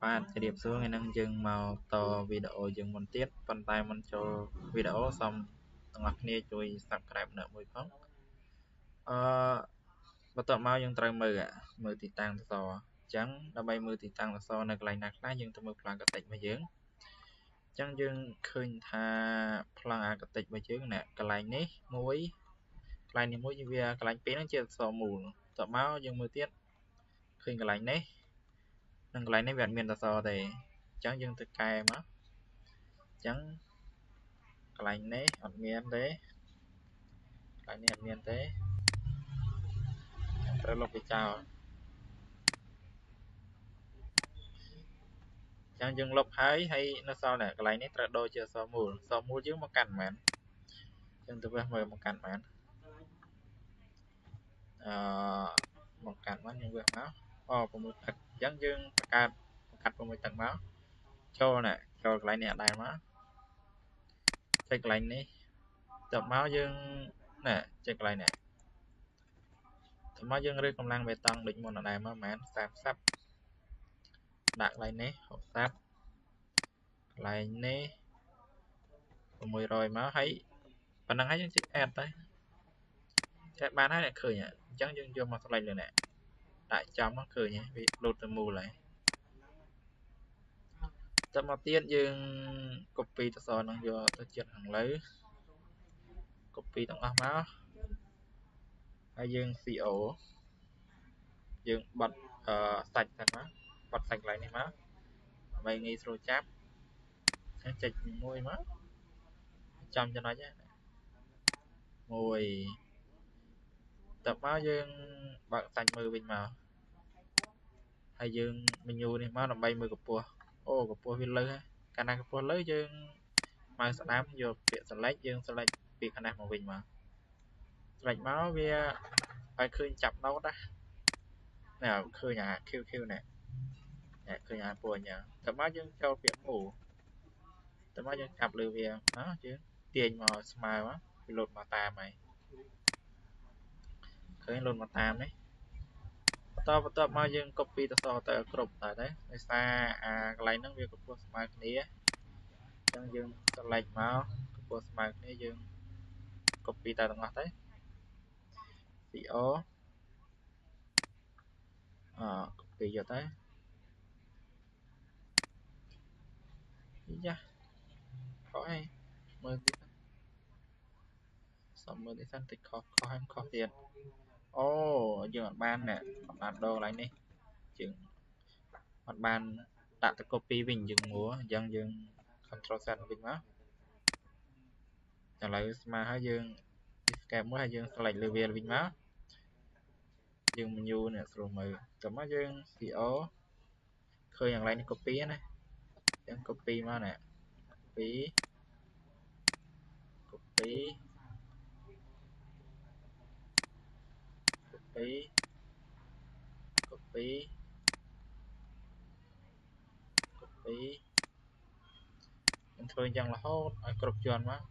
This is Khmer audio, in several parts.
បាទជម្រាបសួរថ្ងៃនេះយើងមកតវីដេអូយើងមុនទៀតប៉ុន្តែមិនចូលវីដេអូសូមទាំងអស់គ្នាជួយ Subscribe នៅមួយផងបន្ទាប់មកយើងត្រូវមើលទីតាំងសសរអញ្ចឹងដើម្បីមើលទីតាំងសសរនៅកន្លែងណាខ្លះយើងទៅមើលប្លង់កតិចរបស់យើងអញ្ចឹងយើងឃើញថាប្លង់អាកតិចរបស់យើងណាកន្លែងនេះមួយកន្លែងនេះមួយវាកន្លែងពីរហ្នឹងជាសសរមូលបន្ទាប់មកយើងមើលទៀតឃើញកន្លែងនេះនិងកន្លែងនេះវាអត់មានសសរទេអញ្ចឹងយើងទៅកែមកអញ្ចឹងកន្លែងនេះអត់មានទេកន្លែងនេះអត់មានទេត្រូវលុបវាចោលអញ្ចឹងយើងលុបហើយនៅសល់នេះកន្លែងនេះត្រូវដូរជាសរមូលយើងមកកាន់មែនអញ្ចឹងទៅមើលមកកាន់មែនមកកាន់មកយើងមក6ទឹកអញ្ចឹងយើងបង្កាត់6ទឹកមកចូលកន្លែងនេះអត់ដែរមកចុចកន្លែងនេះទៅមកយើងចុចកន្លែងនេះទៅមកយើងរើកម្លាំងបេតុងដូចមុនអត់ដែរមកមែន30ដាក់កន្លែងនេះ60កន្លែងនេះ600មកហើយប៉ុណ្ណឹងហើយយើងចុច add ទៅតែបានហើយអ្នកឃើញអញ្ចឹងយើងយកមក select លើនេះដាក់ចំមកឃើញវា load ទៅមូលហើយទៅមកទៀតយើង copy សរសរនឹងយកទៅជិតខាងលើ copy ទាំងអស់មកហើយយើង CO យើងបត់សាច់ទៅមកបត់សាច់កន្លែងនេះមកដើម្បីងាយស្រួលចាប់ចុចមួយមកចំចំណុចមួយតបមកយើងបើកសាច់មើលវិញមកហើយយើង menu នេះមកដើម្បីមើលកម្ពស់កម្ពស់វាលើសកាលណាកម្ពស់លើសយើងម៉ៅស្ដាំយកពាក្យ select យើង select ពីខាងនេះមកវិញមក select មកវាឲ្យឃើញចាប់ note ណាឃើញអា QQ នេះឃើញអាពណ៌អញ្ចឹងតើមកយើងចូលពាក្យ move តើមកយើងចាប់លើវាយើងទាញមកស្មើមកវាលោតមកតាមហើយឃើញលោតមកតាមនេះបន្ទាប់មកយើង copy ទៅសទៅគ្រប់តែដោយសារអាកន្លែងហ្នឹងវាកម្ពស់ស្មើគ្នាអញ្ចឹងយើង select មកកម្ពស់ស្មើគ្នាយើង copy តែទាំងអស់ទៅ CO copy យកទៅយ៉ាខុសហើយមើលទៀតសុំមើលទៀតសិនតិចខុសទៀតយើងអត់បានដូរកន្លែងនេះយើងអត់បានដាក់ទៅ copy វិញយើងមួអញ្ចឹងយើង control Z វិញមកឥឡូវស្មើហើយយើង escape មួយហើយយើង select លើវាវិញមកយើង menu នេះស្រួលមើលតោះមកយើង CO ឃើញកន្លែងនេះ copy ណាយើង copy មកណា copy យើងធ្វើអញ្ចឹងរហូតឲ្យគ្រប់ជាន់មក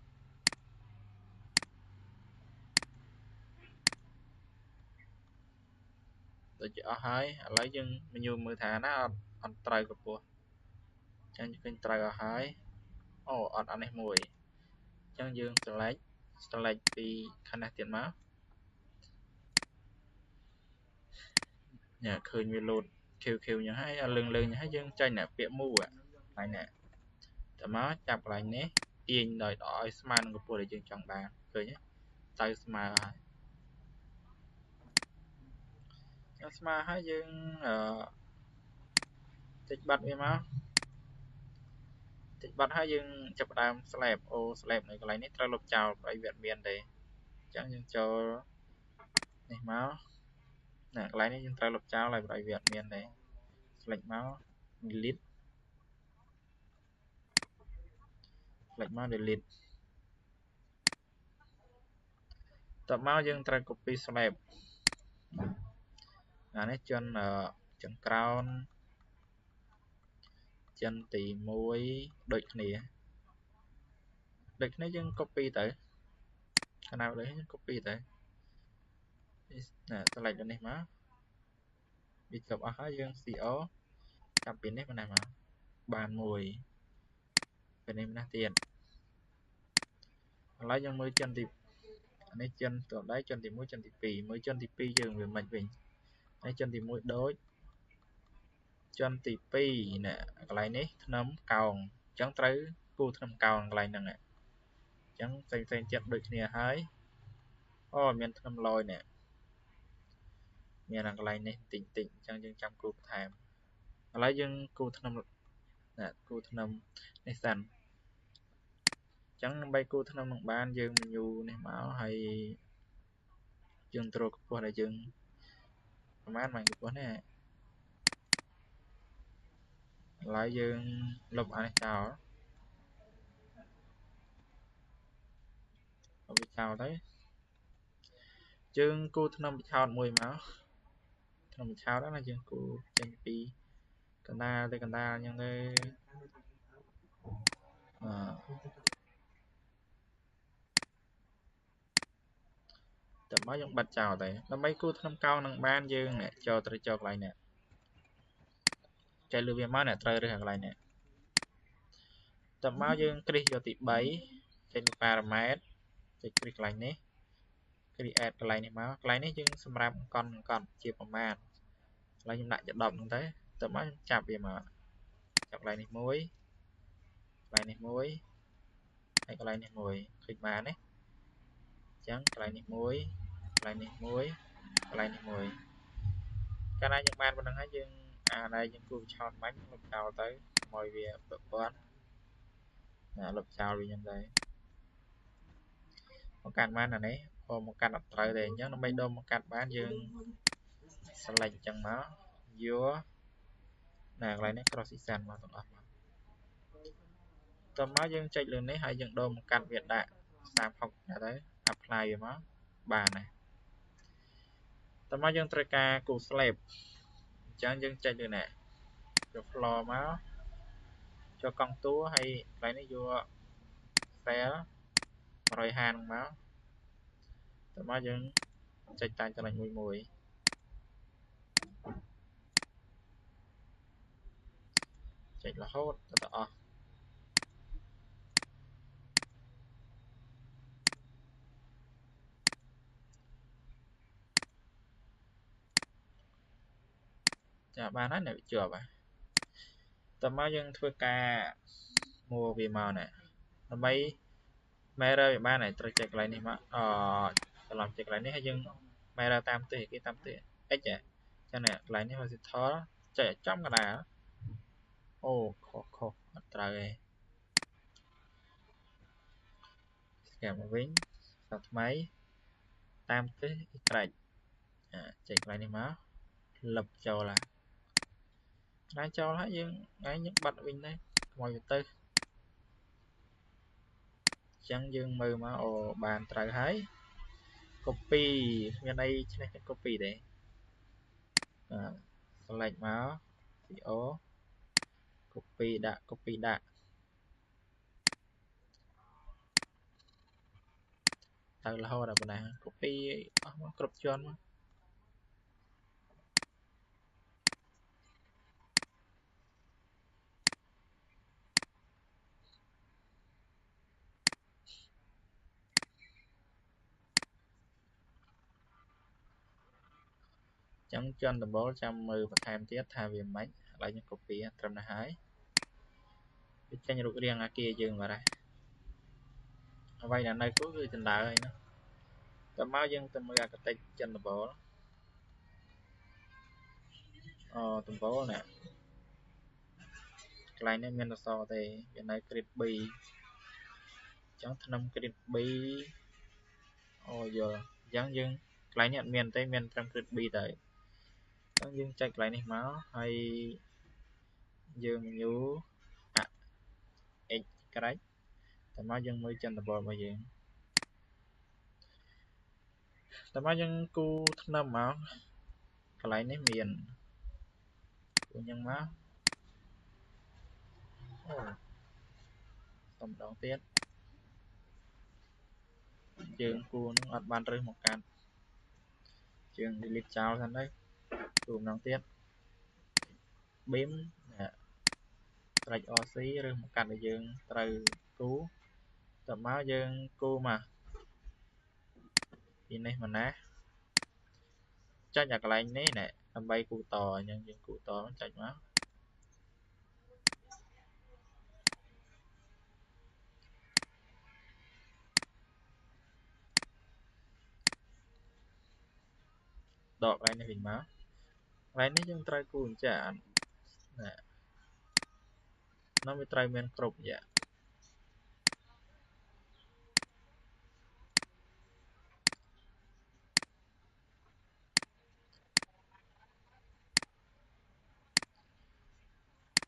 ដូចជាអស់ហើយឥឡូវយើង menu មើលថាណាអត់ត្រូវកម្ពស់អញ្ចឹងឃើញត្រូវអស់ហើយអត់អានេះមួយអញ្ចឹងយើង select ពីខាងនេះទៀតមកឃើញវាលោត QQ អញ្ចឹងហើយលឿងអញ្ចឹងហើយយើងចេញពាក្យ move កន្លែងនេះតើមកចាប់កន្លែងនេះទាញឲ្យស្មើនឹងកម្ពស់ដែលយើងចង់បានឃើញទៅស្មើហើយស្មើហើយយើងតិចបាត់វាមកតិចបាត់ហើយយើងចាប់ដើម slab នៅកន្លែងនេះត្រូវលុបចោលព្រោះវាអត់មានទេអញ្ចឹងយើងចូលនេះមកកន្លែងនេះយើងត្រូវលុបចោលហើយព្រោះវាអត់មានទេ select មក delete តបមកយើងត្រូវ copy slab អានេះចន្ទក្រោនចិនទី1ដូចគ្នាយើង copy ទៅខាងណាលើយើង copy ទៅselect លើនេះមកវាចប់អស់ហើយយើង CO ចាំពីនេះមិនណាមកបានមួយពេលនេះមិនណាទៀតឥឡូវយើងមើលចិនទីនេះចិនតដៃចិនទី1ចិនទី2មើលចិនទី2យើងវាមិនវិញហើយចិនទី1ដូចចិនទី2ណែកន្លែងនេះធ្នឹមកោងអញ្ចឹងត្រូវគូធ្នឹមកោងកន្លែងហ្នឹងអញ្ចឹងផ្សេងចិត្តដូចគ្នាហើយអូមានធ្នឹមលយនេះមានកន្លែងនេះតិចអញ្ចឹងយើងចាំគូបន្ថែមឥឡូវយើងគូធ្នឹមគូធ្នឹមនេះសិនអញ្ចឹងដើម្បីគូធ្នឹមនឹងបានយើងមេញូនេះមកហើយយើងត្រួតកម្ពស់ដែលយើងប្រហែលកម្ពស់នេះឥឡូវយើងលុបអានេះចោលលុបវាចោលទៅយើងគូធ្នឹមបិឆោតមួយមកធ្នឹមបិឆោតណាយើងគូចេញពីកណ្ដាលទៅកណ្ដាលអញ្ចឹងទៅតែមកយើងបិទចោលទៅដើម្បីគូធ្នឹមកោងនឹងបានយើងចូលត្រូវចូលកន្លែងនេះចែកលើវាមកត្រូវរើសកន្លែងនេះតែមកយើងគ្រីសយកទី3ចេញពីប៉ារ៉ាម៉ែត្រចុចគ្រីសកន្លែងនេះគ្រីស add កន្លែងនេះមកកន្លែងនេះយើងសម្រាប់កត់ជាប្រមាណឥឡូវខ្ញុំដាក់ជា10ហ្នឹងទៅតែមកខ្ញុំចាប់វាមកចាប់កន្លែងនេះមួយកន្លែងនេះមួយហើយកន្លែងនេះមួយឃើញបានទេអញ្ចឹងកន្លែងនេះមួយកន្លែងនេះមួយកន្លែងនេះមួយកាលណាយើងបានប៉ុណ្្នឹងហើយយើងអាដែលយើងគូឆោតបាញ់លុបចោលទៅឲ្យវាប្រព័ន្ធលុបចោលវាអញ្ចឹងទៅមកកាត់បានអានេះមកកាត់អត់ត្រូវទេអញ្ចឹងដើម្បីដុំមកកាត់បានយើង select អញ្ចឹងមកយកកន្លែងនេះ cross section មកទាំងអស់មកតមកយើងចុចលើនេះហើយយើងដុំមកកាត់វាដាក់36ទៅ apply វាមកបានហើយតមកយើងត្រូវការគូ slab អញ្ចឹងយើងចុចលើនេះយក floor មកចូលកង់តួហើយកន្លែងនេះយក cell 150ហ្នឹងមកតមកយើងចុចតាំងចំណុចមួយចុចរហូតដល់អស់ចាបានហើយនៅជាប់តមកយើងធ្វើការមួវាមកណែដើម្បី mirror វាបានហើយត្រូវចុចកន្លែងនេះមកច្រឡំចុចកន្លែងនេះហើយយើង mirror តាមទិសគេតាមទិស x ចឹងនេះកន្លែងនេះ horizontal ចុចឲ្យចំកណ្ដាលអូខុសអត់ត្រូវទេស្គាល់មកវិញសាថ្មីតាមទិស y ចុចកន្លែងនេះមកលុបចូលហើយចូលហើយយើងបាត់វិញដែរកុំឲ្យវាទៅអញ្ចឹងយើងមើលមកអូបានត្រូវហើយ copy គ្មានអីឆ្នេះ copy ទេselect មក CO copy ដាក់ទៅរហូតដល់ប៉ុណ្ណា copy អស់មកគ្រប់ជាន់មកចឹងជាន់ដំបូលចាំមើលបន្ថែមទៀតថាវាមិនឥឡូវខ្ញុំ copy ត្រឹមនេះហើយវាចេញរូបរាងអាគារយើងបាត់ហើយអ្វីដែលនៅគូគឺដណ្ដើរហើយណាតមកយើងទៅមើលអាកតិចចិនដំបូលដំបូលនេះកន្លែងនេះមានអក្សរទេវានៅ grade B អញ្ចឹងថ្នឹម grade B យល់អញ្ចឹងយើងកន្លែងនេះអត់មានទេមានត្រឹម grade B ទៅអញ្ចឹងយើងចុចកន្លែងនេះមកហើយយើងញូx ក្រេចតែមកយើងមើលចិនដំបូលរបស់យើងតែមកយើងគូថ្នឹមមកកន្លែងនេះមានគូអញ្ចឹងមកសុំម្ដងទៀតយើងគូនឹងអត់បានរើសមកកាត់យើង delete ចោលសិនទៅគូម្ដងទៀត beam ស្រេច RC ឬមកកាត់ដែលយើងត្រូវគូតមកយើងគូមកពីនេះមកណាចុចអាកន្លែងនេះណែដើម្បីគូតអញ្ចឹងយើងគូតចុចមកដកកន្លែងនេះវិញមកកន្លែងនេះយើងត្រូវគូអញ្ចឹងណែnó mớiត្រូវមានគ្រប់យ៉ាង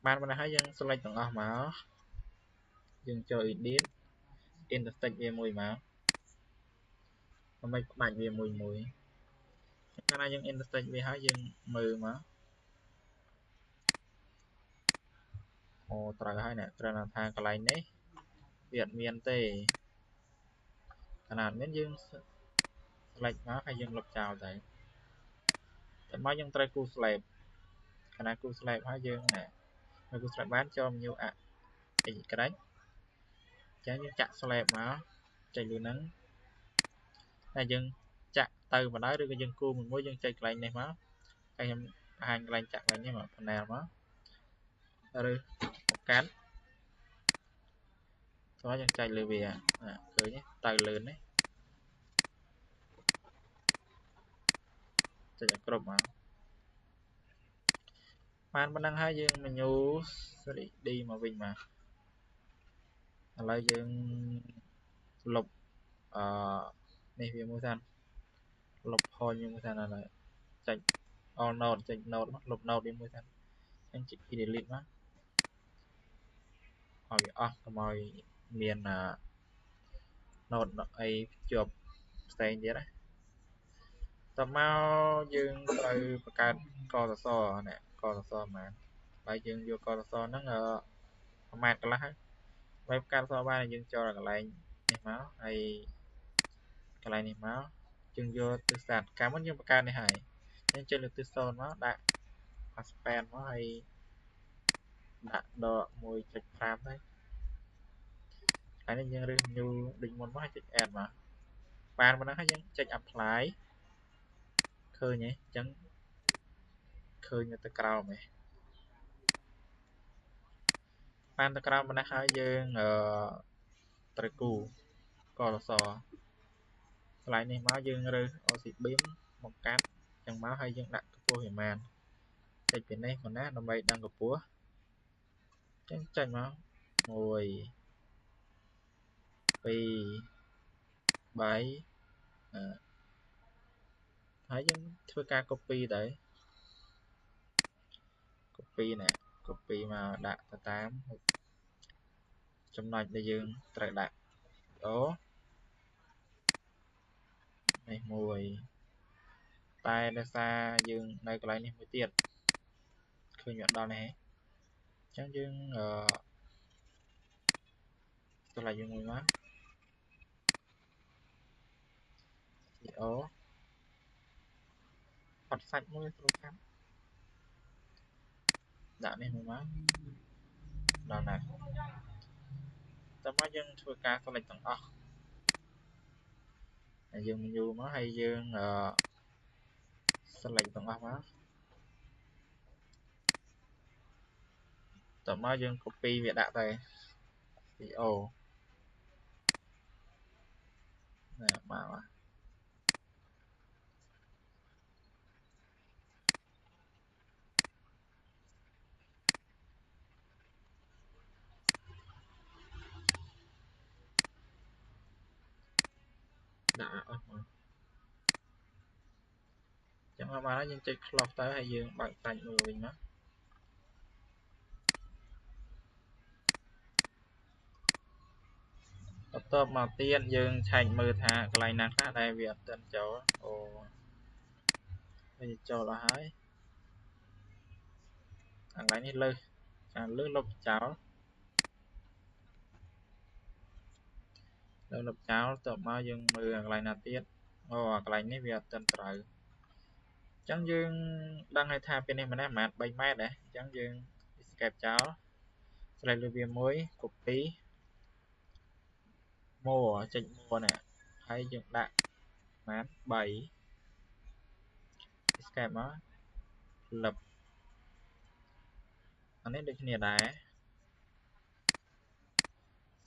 បានប៉ុណ្ណេះហើយយើង select ទាំងអស់មកយើងចូល edit intersect វាមួយមកដើម្បីផ្ដាច់វាមួយកាលណាយើង intersect វាហើយយើងមើលមកអូត្រូវហើយណែត្រូវថាកន្លែងនេះវាអត់មានទេខណៈអត់មានយើង select មកហើយយើងលុបចោលទៅតែមកយើងត្រូវគូ slab ខណៈគូ slab ហើយយើងណែនៅគូ slab បានចូល menu អញ្ចឹងយើងចាក់ slab មកចុចលើហ្នឹងតែយើងចាក់ទៅបណ្ដោយឬក៏យើងគូមួយយើងចុចកន្លែងនេះមកហើយខ្ញុំបង្ហាញកន្លែងចាក់កន្លែងនេះមក panel មកឬមកកាត់sonraយើងចុចលើវាឃើញទៅលឿននេះចុចឲ្យគ្រប់មកបានប៉ុណ្ណឹងហើយយើង menu 3D មកវិញមកឥឡូវយើងលុបនេះវាមួយសិនលុប point វាមួយសិនឥឡូវចុច all node ចុច node មកលុប node វាមួយសិនអញ្ចឹងចុច delete មកឲ្យវាអស់កុំឲ្យមានnode អីជាប់ផ្សេងទៀតណាតមកយើងត្រូវបង្កើតកសសរនេះកសសរមកហើយយើងយកកសសរហ្នឹងប្រមាណកន្លះហើយបើបង្កើតកសសរបានយើងចូលកន្លែងនេះមកហើយកន្លែងនេះមកយើងយកទិសសាស្ត្រកាលមុនយើងបង្កើតនេះហើយយើងចុចលើទិស0មកដាក់ expand មកហើយដាក់ដក 1.5 ទៅហើយនេះយើងរើស menu ដូចមុនមកហើយចុច add មកបានប៉ុណ្ណឹងហើយយើងចុច apply ឃើញទេអញ្ចឹងឃើញនៅទៅក្រោមឯងបានទៅក្រោមប៉ុណ្ណេះហើយយើងត្រូវគូកសសកន្លែងនេះមកយើងរើស OC beam មកកាត់ចឹងមកហើយយើងដាក់កម្ពស់វាបានចុចពីនេះមកណាដើម្បីដឹងកម្ពស់ចឹងចុចមក1 2 3ហើយយើងធ្វើការ copy ទៅ copy ណែ copy មកដាក់ទៅតាមចំណុចដែលយើងត្រូវដាក់អូនេះមួយតែដោយសារយើងនៅកន្លែងនេះមួយទៀតឃើញវាដល់នេះអញ្ចឹងយើងឆ្លៃយើងមួយមកវីដេអូផាត់សាច់មួយទូរស័ព្ទដាក់នេះមួយមកដល់ណាតើមកយើងធ្វើការ select ទាំងអស់ហើយយើង menu មកហើយយើង select ទាំងអស់មកតើមកយើង copy វាដាក់ទៅវីដេអូណែមកដាក់អស់មកចឹងមកបានហើយយើងចុច close ទៅហើយយើងបើកសាច់មួយវិញមកបន្ទាប់មកទៀតយើងឆែកមើលថាកន្លែងណាខ្លះដែលវាអត់ទាន់ចូលអូវាចូលអស់ហើយកន្លែងនេះលើសខាងលើលុបចោលលុបចោលទៅមកយើងមើលកន្លែងណាទៀតអូកន្លែងនេះវាអត់ទាន់ត្រូវអញ្ចឹងយើងដឹងហើយថាពេលនេះមិនមែន3ម៉ែត្រដែរអញ្ចឹងយើង escape ចោល select លើវាមួយ copy មកចុចមកនេះហើយយើងដាក់បាន 3 escape មកលឹបអានេះដូចគ្នាដែរ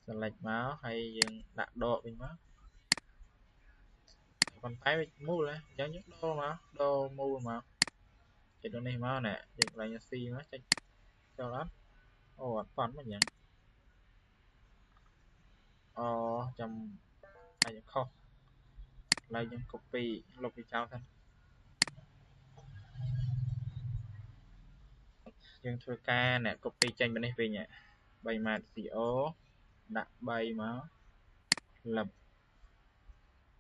select មកហើយយើងដាក់ដកវិញមកប៉ុន្តែវាមូលអញ្ចឹងយើងដូរមកដូរមូលមកចុចនេះមកណែយើងកន្លែង C មកចុចចូលអត់អូអត់ប៉ុនមកអញ្ចឹងអូចាំហើយខុសឥឡូវយើង copy លុបវាចោលសិនយើងធ្វើការណែ copy ចេញមកនេះវិញ3ម៉ាត CO ដាក់3មកលឹប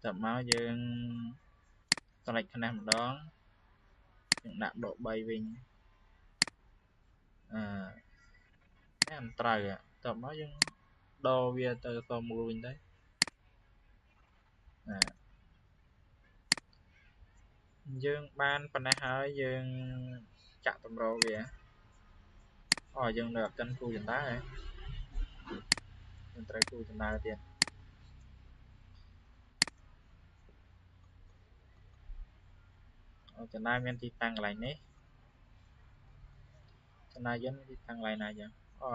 ចាប់មកយើង select ខ្នះម្ដងយើងដាក់ដក3វិញនេះមិនត្រូវតបមកយើងដូរវាទៅសមូលវិញទៅយើងបានប៉ុណ្ណេះហើយយើងចាក់តម្រូវវាអូយើងនៅអត់ទាន់គូចណ្ដើយើងត្រូវគូចណ្ដើទៀតចណ្ដើមានទីតាំងកន្លែងនេះចណ្ដើយន្តមានទីតាំងកន្លែងណាចឹងអូ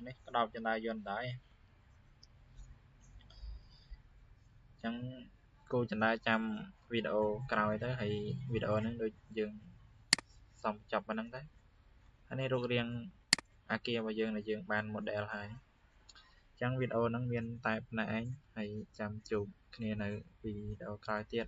នេះក្តោបចណ្ដើយន្តដែរចឹងគូចណ្ដើចាំវីដេអូក្រោយទៅហើយវីដេអូហ្នឹងដូចយើងសំចប់ប៉ុណ្្នឹងទៅហើយនេះរូបរាងអាគាររបស់យើងដែលយើងបាន model ហើយអញ្ចឹងវីដេអូហ្នឹងមានតែប៉ុណ្ណេះឯងហើយចាំជួបគ្នានៅវីដេអូក្រោយទៀត